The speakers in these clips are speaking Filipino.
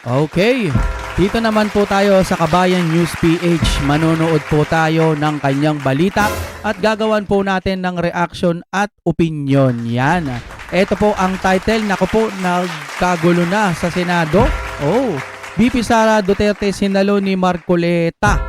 Okay, dito naman po tayo sa Kabayan News PH. Manonood po tayo ng kanyang balita at gagawan po natin ng reaction at opinion. Yan. Ito po ang title. Naku po, nagkagulo na sa Senado. Oh, VP Sara Duterte sinalo ni Marcoleta.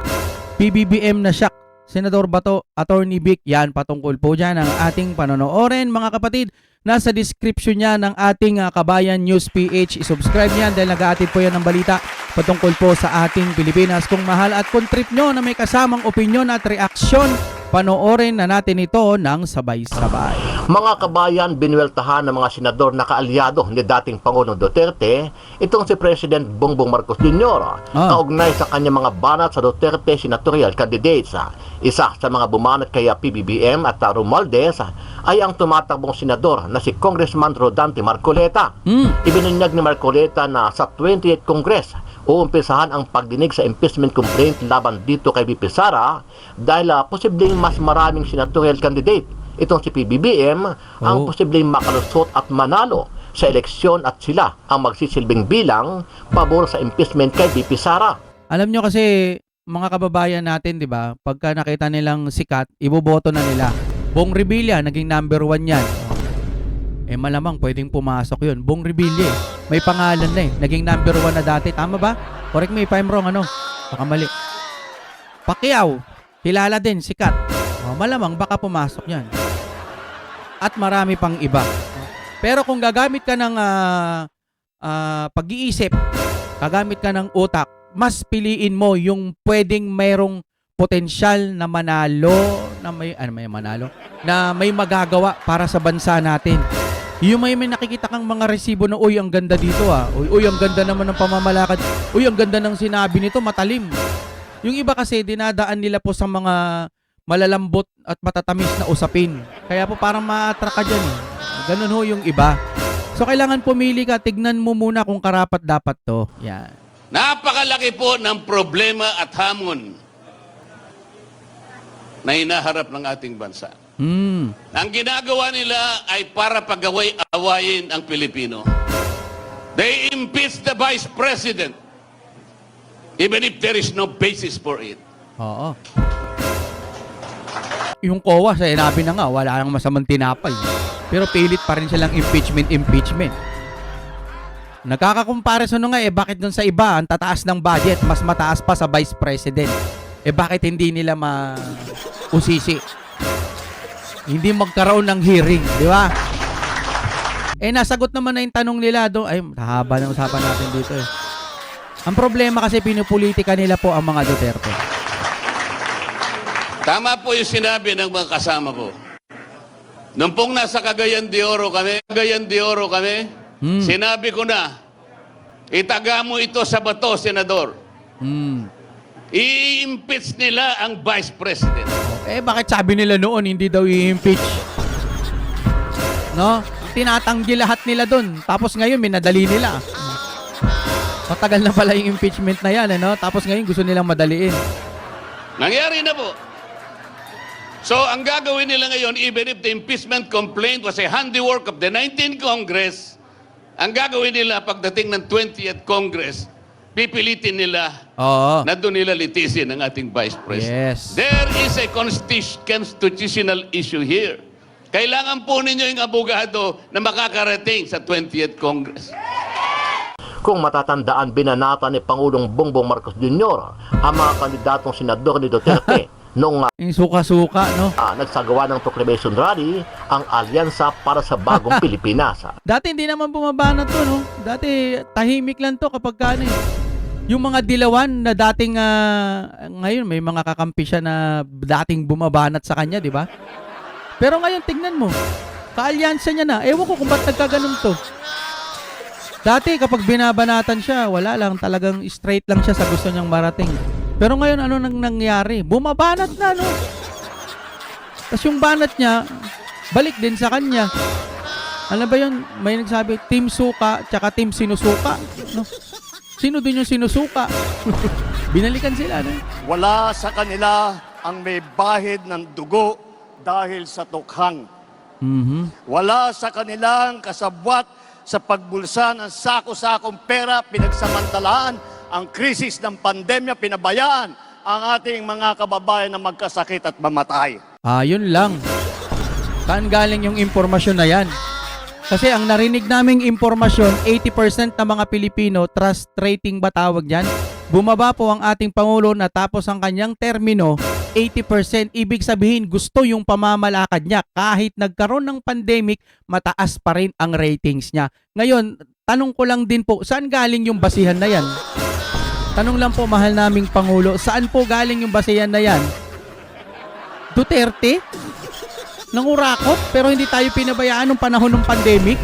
PBBM na shock. Senador Bato, Attorney Vic, yan patungkol po dyan ang ating panonoorin mga kapatid. Nasa description niya ng ating Kabayan News PH. I-subscribe niyan dahil nag-aatid po yan ng balita patungkol po sa ating Pilipinas. Kung mahal at kung trip nyo na may kasamang opinion at reaksyon, panoorin na natin ito ng sabay-sabay. Mga kabayan, binuweltahan ng mga senador na kaalyado ni dating Pangulong Duterte itong si President Bongbong Marcos Jr. Kaugnay sa kanyang mga banat sa Duterte senatorial candidates. Isa sa mga bumanat kay PBBM at Romualdez ay ang tumatakbong senador na si Congressman Rodante Marcoleta. Ibinunyag ni Marcoleta na sa 28th Congress uumpisahan ang pagdinig sa impeachment complaint laban dito kay VP Sara dahil posibleng mas maraming senatorial candidate. Itong si PBBM ang posibleng makalusot at manalo sa eleksyon at sila ang magsisilbing bilang pabor sa impeachment kay VP Sara. Alam nyo kasi mga kababayan natin, di ba, pagka nakita nilang sikat, iboboto na nila. Bong Revilla, naging number 1 yan. Eh malamang pwedeng pumasok yun. Bong Revilla, may pangalan na eh. Naging number 1 na dati. Tama ba? Correct me if I'm wrong, ano? Baka mali. Pacquiao, kilala din, sikat. Malamang baka pumasok yan. At marami pang iba. Pero kung gagamit ka ng pag-iisip, gagamit ka ng utak, mas piliin mo yung pwedeng mayroong potensyal na manalo, na may magagawa para sa bansa natin. Yung may nakikita kang mga resibo na, uy, ang ganda dito uy, ang ganda naman ng pamamalakad, uy, ang ganda ng sinabi nito, matalim. Yung iba kasi dinadaan nila po sa mga malalambot at matatamis na usapin. Kaya po parang ma-attract ka dyan. Ganun ho yung iba. So kailangan pumili ka, tignan mo muna kung karapat dapat to. Yan. Napakalaki po ng problema at hamon na hinaharap ng ating bansa. Ang ginagawa nila ay para pag-awayin ang Pilipino. They impeach the Vice President even if there is no basis for it. Oo. Yung COA, sinabi na nga, wala nang masamang tinapay. Pero pilit pa rin silang impeachment. Nagkaka-comparison nga bakit dun sa iba ang tataas ng budget, mas mataas pa sa Vice President? Bakit hindi nila usisi? Hindi magkaroon ng hearing, di ba? Nasagot naman na yung tanong nila doon. Ay, haba ng usapan natin dito eh. Ang problema kasi pinupolitika nila po ang mga Duterte. Tama po yung sinabi ng mga kasama ko. Nung pong nasa Cagayan de Oro kami, sinabi ko na, itaga mo ito sa bato, Senador. I-impeach nila ang Vice President. Bakit sabi nila noon hindi daw i-impeach? No? Tinatanggi lahat nila doon. Tapos ngayon, minadali nila. Matagal na pala yung impeachment na yan, no? Tapos ngayon, gusto nilang madaliin. Nangyari na po. So, ang gagawin nila ngayon, even if the impeachment complaint was a handiwork of the 19th Congress, ang gagawin nila pagdating ng 20th Congress, pipilitin nila na doon nila litisin ang ating Vice President. Yes. There is a constitutional issue here. Kailangan po ninyo yung abogado na makakarating sa 20th Congress. Kung matatandaan, binanata ni Pangulong Bongbong Marcos Jr. ang mga kandidatong senador ni Duterte noong yung suka-suka, no? nagsagawa ng proclamation rally ang Alyansa para sa Bagong Pilipinas. Dati hindi naman bumabana to, no? Dati tahimik lang to kapag kano eh. Yung mga dilawan na dating ngayon may mga kakampi siya na dating bumabanat sa kanya, di ba? Pero ngayon tignan mo, kaalyansa niya na. Ewan ko kung ba't nagkaganon to. Dati kapag binabanatan siya, wala lang, talagang straight lang siya sa gusto niyang marating. Pero ngayon, ano nang nangyari? Bumabanat na, no? Tapos yung banat niya, balik din sa kanya. Ano ba yun? May nagsabi, team suka, tsaka team sinusuka. No? Sino din yung sinusuka? Binalikan sila, no? Wala sa kanila ang may bahid ng dugo dahil sa tukhang. Wala sa kanilang kasabwat sa pagbulsa ng sako-sakong pera, pinagsamantalaan ang krisis ng pandemya, pinabayaan ang ating mga kababayan na magkasakit at mamatay. Yun lang. Saan galing yung impormasyon na yan? Kasi ang narinig naming impormasyon, 80% ng mga Pilipino, trust rating ba tawag yan? Bumaba po ang ating Pangulo natapos ang kanyang termino, 80%. Ibig sabihin, gusto yung pamamalakad niya. Kahit nagkaroon ng pandemic, mataas pa rin ang ratings niya. Ngayon, tanong ko lang din po, saan galing yung basihan na yan? Tanong lang po, mahal naming Pangulo, saan po galing yung basihan na yan? Duterte? Nangurakot, pero hindi tayo pinabayaan nung panahon ng pandemic.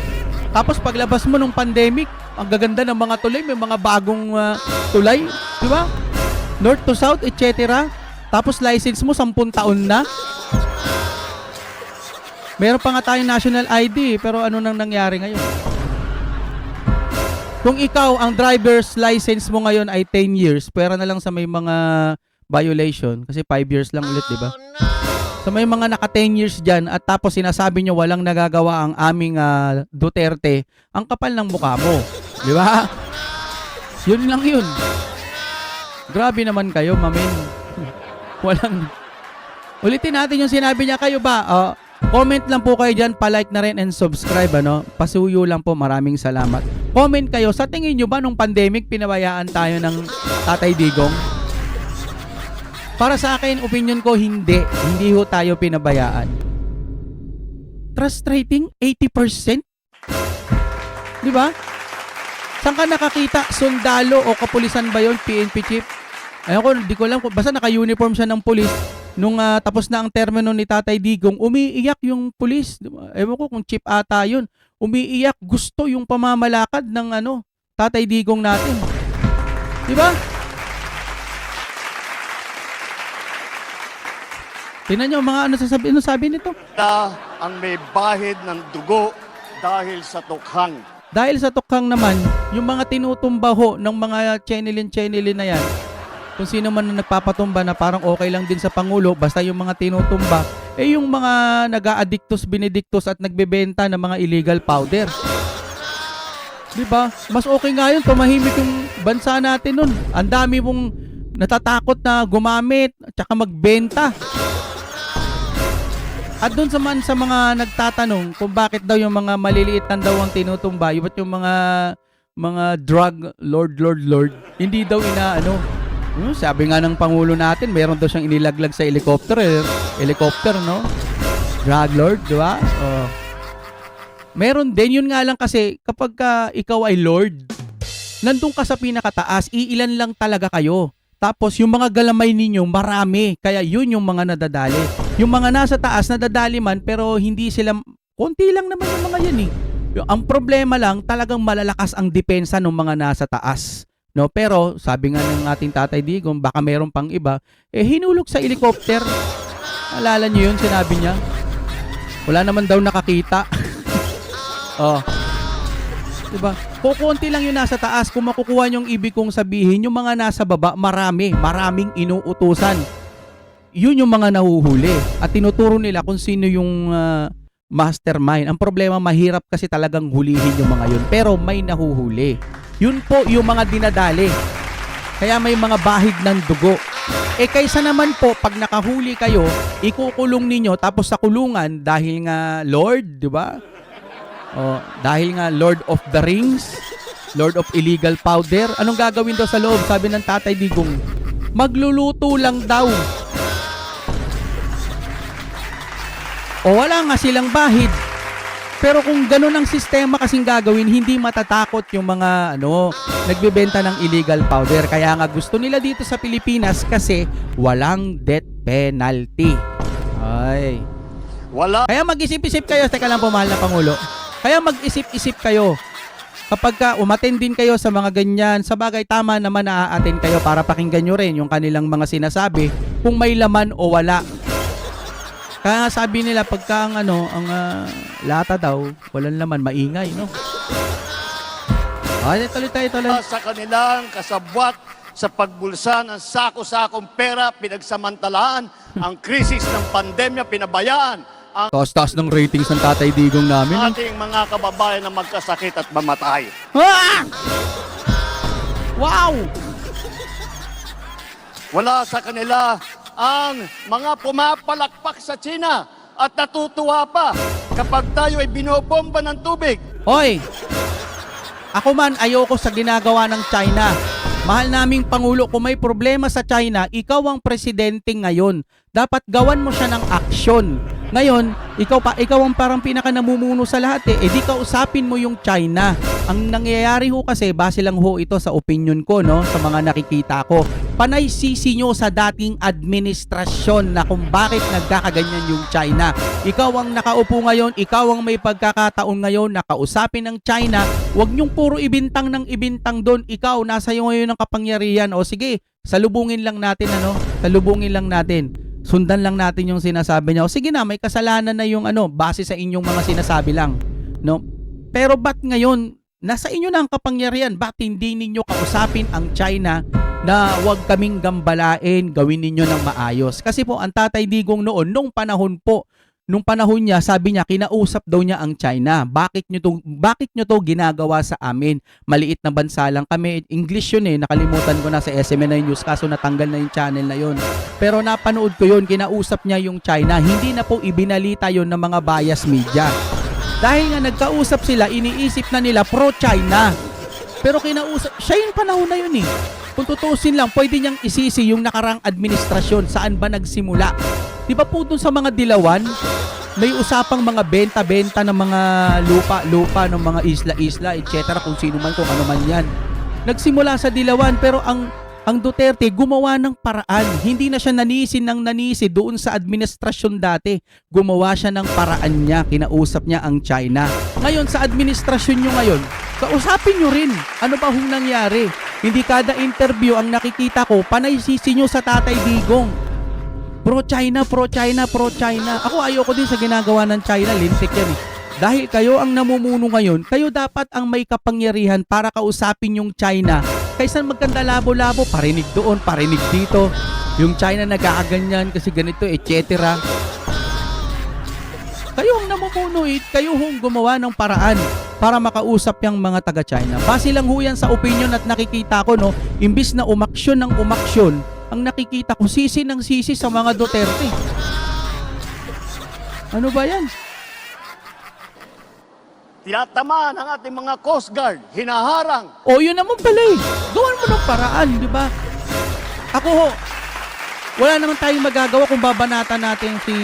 Tapos paglabas mo nung pandemic, ang gaganda ng mga tulay, may mga bagong tulay, di ba? North to south, etc. Tapos license mo 10 taon na. Meron pa nga tayong national ID, pero ano nang nangyari ngayon? Kung ikaw, ang driver's license mo ngayon ay 10 years, pwera na lang sa may mga violation, kasi 5 years lang ulit, di ba? So may mga naka 10 years dyan at tapos sinasabi nyo walang nagagawa ang aming Duterte, ang kapal ng mukha mo. Di ba? Yun lang yun. Grabe naman kayo, mamin. Walang... Ulitin natin yung sinabi niya, kayo ba? Comment lang po kayo dyan, palike na rin and subscribe, ano? Pasuyo lang po, maraming salamat. Comment kayo, sa tingin nyo ba nung pandemic pinabayaan tayo ng Tatay Digong? Para sa akin, opinion ko, hindi. Hindi ho tayo pinabayaan. Trust rating, 80%? Di ba? Saan ka nakakita? Sundalo o kapulisan ba yun? PNP chief? Ayun ko, di ko alam. Basta naka-uniform siya ng pulis. Nung tapos na ang termino ni Tatay Digong, umiiyak yung pulis. Ewan ko kung chief ata yun. Umiiyak. Gusto yung pamamalakad ng Tatay Digong natin. Di ba? Tingnan nyo mga ano sabi nito. Ang may bahid ng dugo dahil sa tukhang. Dahil sa tukhang naman, yung mga tinutumba ho ng mga chenilin na yan, kung sino man na nagpapatumba na parang okay lang din sa Pangulo, basta yung mga tinutumba, yung mga nag-a-addictus, benedictus at nagbebenta ng mga illegal powder. Diba? Mas okay nga yun, tumahimik yung bansa natin nun. Ang dami mong natatakot na gumamit at saka magbenta. At doon sa mga nagtatanong kung bakit daw yung mga maliliit na daw ang tinutumba, yung mga drug lord, hindi daw sabi nga ng Pangulo natin, meron daw siyang inilaglag sa helicopter, no? Drug lord, di ba? Meron din, yun nga lang kasi kapag ikaw ay lord, nandun ka sa pinakataas, iilan lang talaga kayo. Tapos yung mga galamay ninyo marami, kaya yun yung mga nadadali. Yung mga nasa taas nadadali man pero hindi sila, konti lang naman yung mga yan eh. Ang problema lang talagang malalakas ang depensa ng mga nasa taas. No, pero sabi nga ng ating Tatay Digong, baka meron pang iba, hinulog sa helicopter. Alala niyo yun, sinabi niya. Wala naman daw nakakita. Diba? Kukunti lang yung nasa taas. Kung makukuha nyo yung ibig kong sabihin, yung mga nasa baba, maraming inuutusan. Yun yung mga nahuhuli. At tinuturo nila kung sino yung mastermind. Ang problema, mahirap kasi talagang hulihin yung mga yun. Pero may nahuhuli. Yun po yung mga dinadali. Kaya may mga bahid ng dugo. Kaysa naman po, pag nakahuli kayo, ikukulong ninyo, tapos sa kulungan, dahil nga Lord, di ba? Dahil nga Lord of the Rings, Lord of Illegal Powder, anong gagawin daw sa loob? Sabi ng Tatay Digong, magluluto lang daw. Wala nga silang bahid. Pero kung ganun ang sistema kasing gagawin, hindi matatakot yung mga nagbebenta ng illegal powder. Kaya nga gusto nila dito sa Pilipinas kasi walang death penalty. Ay. Wala. Kaya mag-isip-isip kayo, teka lang po mahal na Pangulo. Kaya mag-isip-isip kayo. Kapag umattend din kayo sa mga ganyan, sa bagay tama naman na a-attend kayo para pakinggan nyo rin yung kanilang mga sinasabi kung may laman o wala. Kaya sabi nila pagka ang lata daw, walang laman, maingay, no? Tuloy. Sa kanilang kasabwat sa pagbulsa ng sako-sakong pera, pinagsamantalaan ang krisis ng pandemya, pinabayaan ang Taas-taas ng ratings ng Tatay Digong namin. ating mga kababayan na magkasakit at mamatay. Ah! Wow! Wala sa kanila ang mga pumapalakpak sa China at natutuwa pa kapag tayo ay binobomba ng tubig. Hoy! Ako man ayoko sa ginagawa ng China. Mahal naming Pangulo, kung may problema sa China, ikaw ang presidente ngayon. Dapat gawan mo siya ng aksyon. Ngayon, ikaw ang parang pinaka namumuno sa lahat eh. E di kausapin mo yung China. Ang nangyayari ho kasi, base lang ho ito sa opinion ko, no, sa mga nakikita ko. Panay sisi nyo sa dating administrasyon na kung bakit nagkakaganyan yung China. Ikaw ang nakaupo ngayon, ikaw ang may pagkakataon ngayon na kausapin ng China. Huwag nyong puro ibintang ng ibintang doon. Ikaw, nasa iyo ngayon ang kapangyarihan. O sige, salubungin lang natin, salubungin lang natin. Sundan lang natin yung sinasabi niya. O sige na, may kasalanan na yung base sa inyong mga sinasabi lang, no? Pero ba't ngayon nasa inyo na ang kapangyarihan? Ba't hindi ninyo kausapin ang China na huwag kaming gambalain, gawin ninyo ng maayos? Kasi po ang Tatay Digong noon, nung panahon niya, sabi niya, kinausap daw niya ang China. Bakit nyo to ginagawa sa amin? Maliit na bansa lang kami. English yun eh. Nakalimutan ko na sa SMNI News kaso natanggal na yung channel na yun. Pero napanood ko yun. Kinausap niya yung China. Hindi na po ibinalita yun ng mga bias media. Dahil nga nagkausap sila, iniisip na nila pro-China. Pero kinausap, siya yung panahon na yun eh. Kung tutusin lang, pwede niyang isisi yung nakarang administrasyon. Saan ba nagsimula? Di ba po dun sa mga dilawan, may usapang mga benta-benta ng mga lupa ng mga isla-isla, etc. Kung sino man, kung ano man yan. Nagsimula sa dilawan, pero ang Duterte gumawa ng paraan. Hindi na siya nanisi doon sa administrasyon dati. Gumawa siya ng paraan niya. Kinausap niya ang China. Ngayon, sa administrasyon nyo ngayon, kausapin nyo rin. Ano ba hong nangyari? Hindi kada interview ang nakikita ko, panay sisi nyo sa Tatay Digong. Pro-China, pro-China, pro-China. Ako ayoko din sa ginagawa ng China. Lintik yan eh. Dahil kayo ang namumuno ngayon, kayo dapat ang may kapangyarihan para kausapin yung China. Kaysa magkanda labo-labo, parinig doon, parinig dito. Yung China nagkakaganyan kasi ganito, etc. Kayo ang namumuno eh. Kayo hong gumawa ng paraan para makausap yung mga taga-China. Base lang ho yan sa opinion at nakikita ko, no, imbis na umaksyon ng umaksyon, ang nakikita ko, sisi ng sisi sa mga Duterte. Ano ba yan? Tinatamaan ang ating mga Coast Guard, hinaharang. O, yun naman pala eh. Gawan mo ng paraan, di ba? Ako ho, wala naman tayong magagawa kung babanatan natin si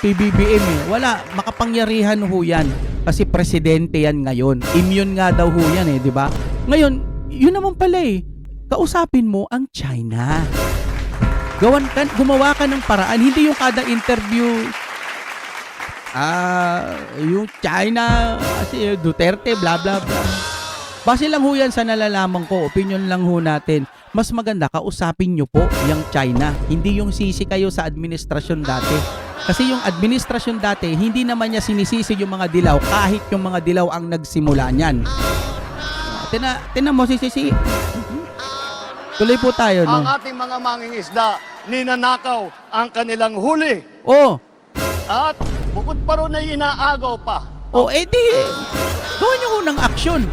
PBBM eh. Wala, makapangyarihan ho yan. Kasi presidente yan ngayon. Immune nga daw ho yan eh, di ba? Ngayon, yun naman pala eh. Kausapin mo ang China. Gumawa ka ng paraan. Hindi yung kada interview, yung China, kasi Duterte, bla bla bla. Base lang ho yan sa nalalaman ko. Opinion lang ho natin. Mas maganda, kausapin nyo po yung China. Hindi yung sisi kayo sa administrasyon dati. Kasi yung administrasyon dati, hindi naman niya sinisisi yung mga dilaw kahit yung mga dilaw ang nagsimula niyan. Tina mo sisisi. Tuloy po tayo, no? Ang ating mga mangingisda, ninanakaw ang kanilang huli. Oh. At bukod pa ron ay inaagaw pa. Oh, edi, gawin nyo ho ng aksyon.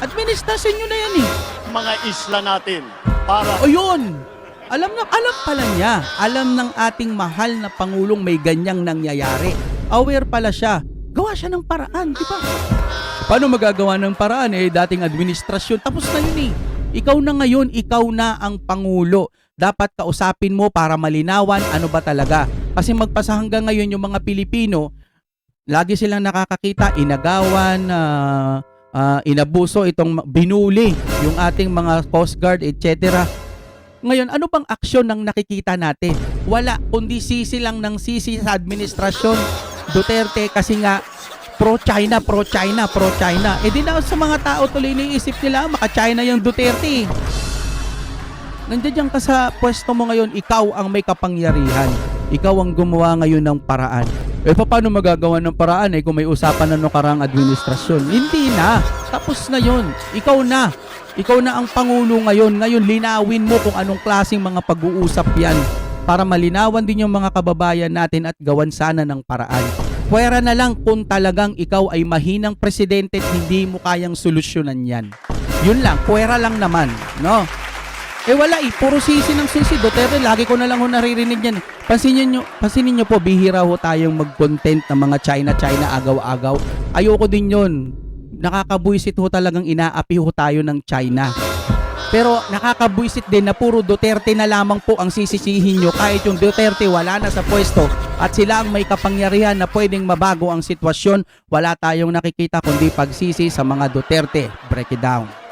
Administrasyon nyo na yan eh. Mga isla natin para O yun, alam pala niya. Alam ng ating mahal na Pangulong may ganyang nangyayari. Aware pala siya. Gawa siya ng paraan, di ba? Paano magagawa ng paraan eh? Dating administrasyon, tapos na yun eh. Ikaw na ngayon, ikaw na ang Pangulo. Dapat kausapin mo para malinawan ano ba talaga. Kasi magpasa hanggang ngayon yung mga Pilipino, lagi silang nakakakita, inagawan, inabuso, itong binuli yung ating mga Coast Guard, etc. Ngayon, ano bang aksyon ng nakikita natin? Wala, kundi sisi lang ng sisi sa administrasyon Duterte kasi nga pro-China, pro-China, pro-China. Eh di na sa mga tao tuloy iniisip nila, maka-China yung Duterte. Nandiyan ka sa pwesto mo ngayon, ikaw ang may kapangyarihan. Ikaw ang gumawa ngayon ng paraan. Eh paano magagawa ng paraan kung may usapan na nakarang administrasyon? Hindi na. Tapos na yun. Ikaw na. Ikaw na ang Pangulo ngayon. Ngayon linawin mo kung anong klaseng mga pag-uusap yan. para malinawan din yung mga kababayan natin at gawan sana ng paraan. Pwera na lang kung talagang ikaw ay mahinang presidente at hindi mo kayang solusyonan yan. Yun lang, pwera lang naman, no? Wala puro sisi ng sisi. Duterte, lagi ko na lang ho naririnig yan. Pansinin nyo po, bihira ho tayong mag-content ng mga China, agaw-agaw. Ayoko din yun. Nakakabuisit ho talagang inaapi ho tayo ng China. Pero nakakabuisit din na puro Duterte na lamang po ang sisisihin nyo kahit yung Duterte wala na sa pwesto at sila ang may kapangyarihan na pwedeng mabago ang sitwasyon. Wala tayong nakikita kundi pagsisi sa mga Duterte. Break it down.